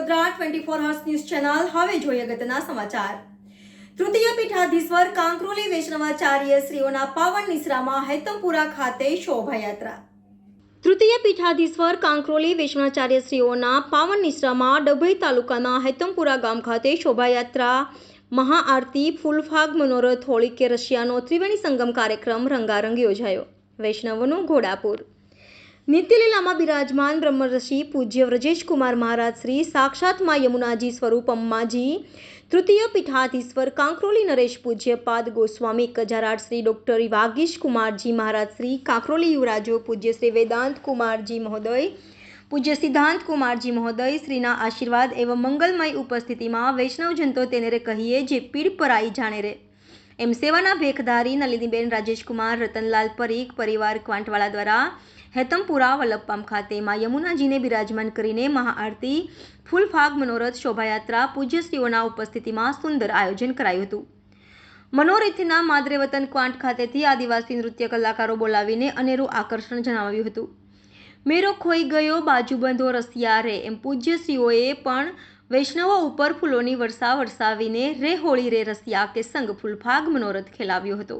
Vadodara 24 hers news channel હવે જોઈએ અગત્યના સમાચાર। તૃતીય પીઠાધીશ્વર કાંકરોલી વૈષ્ણવાચાર્ય શ્રીઓના પાવન નિસરામાં હેતમપુરા ખાતે શોભાયાત્રા। તૃતીય પીઠાધીશ્વર કાંકરોલી વૈષ્ણવાચાર્ય શ્રીઓના પાવન નિસરામાં ડભોઈ તાલુકાના હેતમપુરા ગામ ખાતે શોભાયાત્રા, મહાઆરતી, ફૂલફાગ, મનોરથ, હોળી કે રશિયાનો ત્રિવેણી સંગમ કાર્યક્રમ રંગારંગ યોજાયો। વૈષ્ણવનું ઘોડાપુર। નિત્યલીલામાં બિરાજમાન બ્રહ્મર્ષિ પૂજ્ય વ્રજેશ કુમાર મહારાજ શ્રી સાક્ષાત માં યમુનાજી સ્વરૂપ અમ્માજી, તૃતીય પીઠાધીશ્વર કાંકરોલી નરેશ પૂજ્યપાદ ગોસ્વામી 1008 શ્રી ડોક્ટર વાગીશ કુમારજી મહારાજ શ્રી કાંકરોલી યુવરાજો પૂજ્ય શ્રી વેદાંત કુમારજી મહોદય, પૂજ્ય સિદ્ધાંત કુમારજી મહોદય શ્રીના આશીર્વાદ એવં મંગલમય ઉપસ્થિતિમાં વૈષ્ણવજનતો તેને રે કહીએ જે પીડ પરાઈ જાણે રે એમ સેવાના ભેખધારી નલિનીબેન રાજેશકુમાર રતનલાલ પરીખ પરિવાર ક્વાંટવાળા દ્વારા હેતમપુરા વલ્લભપામ ખાતે માં યમુનાજીને બિરાજમાન કરીને મહાઆરતી, ફૂલફાગ, મનોરથ, શોભાયાત્રા પૂજ્યશ્રીઓના ઉપસ્થિતિમાં સુંદર આયોજન કરાયું હતું। મનોરથના માદરે વતન ક્વાંટ ખાતેથી આદિવાસી નૃત્ય કલાકારો બોલાવીને અનેરું આકર્ષણ જણાવ્યું હતું। મેરો ખોઈ ગયો બાજુ બંધો રસિયા રે એમ પૂજ્યશ્રીઓએ પણ વૈષ્ણવો ઉપર ફૂલોની વર્ષા વરસાવીને રે હોળી રે રસિયા કે સંગ ફૂલફાગ મનોરથ ખેલાવ્યો હતો।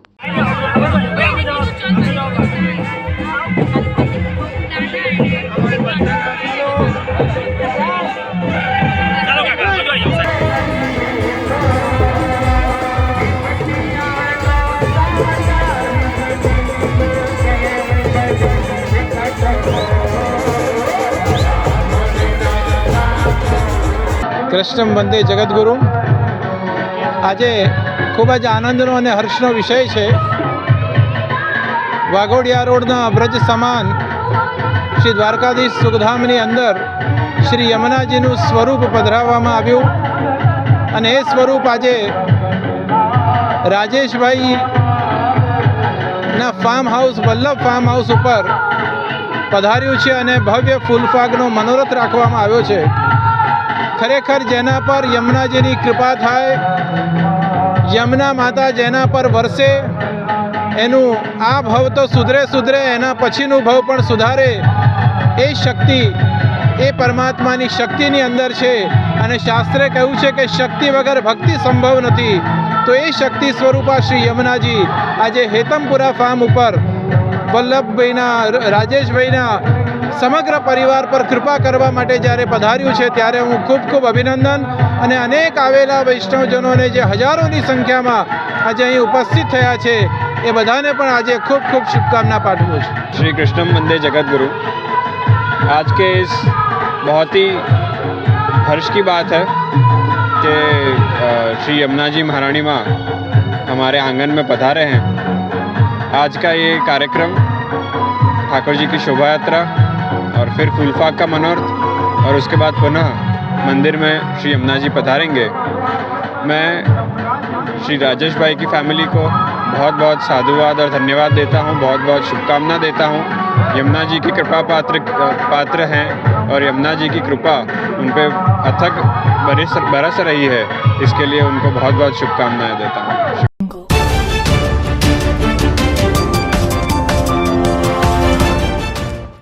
કૃષ્ણ વંદે જગદગુરુ। આજે ખૂબ જ આનંદનો અને હર્ષનો વિષય છે। વાઘોડિયા રોડના બ્રજ સમાન શ્રી દ્વારકાધીશ સુખધામની અંદર શ્રી યમુનાજીનું સ્વરૂપ પધરાવવામાં આવ્યું અને એ સ્વરૂપ આજે રાજેશભાઈના farm house Vallabh farm house ઉપર પધાર્યું છે અને ભવ્ય ફૂલફાગનો મનોરથ રાખવામાં આવ્યો છે। ખરેખર જેના પર યમુનાજીની કૃપા થાય, યમુના માતા જેના પર વરસે એનું આ ભવ તો સુધરે એના પછીનું ભવ પણ સુધારે એ શક્તિ એ પરમાત્માની શક્તિની અંદર છે અને શાસ્ત્રે કહ્યું છે કે શક્તિ વગર ભક્તિ સંભવ નથી। તો એ શક્તિ સ્વરૂપા શ્રી યમુનાજી આજે હેતમપુરા ફાર્મ ઉપર વલ્લભભાઈના રાજેશભાઈના સમગ્ર પરિવાર પર કૃપા કરવા માટે જ્યારે પધાર્યું છે ત્યારે હું ખૂબ ખૂબ અભિનંદન અને અનેક આવેલા વૈષ્ણવજનોને જે હજારોની સંખ્યામાં આજે અહીં ઉપસ્થિત થયા છે એ બધાને પણ આજે ખૂબ ખૂબ शुभकामना पाठवूँ। श्री कृष्णम वंदे जगतगुरु। आज के इस बहुत ही हर्ष की बात है कि श्री यमुना जी महारानी माँ हमारे आंगन में पधारे हैं। आज का ये कार्यक्रम ठाकुर जी की शोभा यात्रा और फिर फूलफाग का मनोरथ और उसके बाद पुनः मंदिर में श्री यमुना जी पधारेंगे। मैं श्री राजेश भाई की फैमिली को बहुत बहुत साधुवाद और धन्यवाद देता हूँ, बहुत बहुत शुभकामना देता हूँ। यमुना जी की कृपा पात्र हैं और यमुना जी की कृपा उन पर अथक बरस रही है, इसके लिए उनको बहुत बहुत शुभकामनाएं देता हूँ।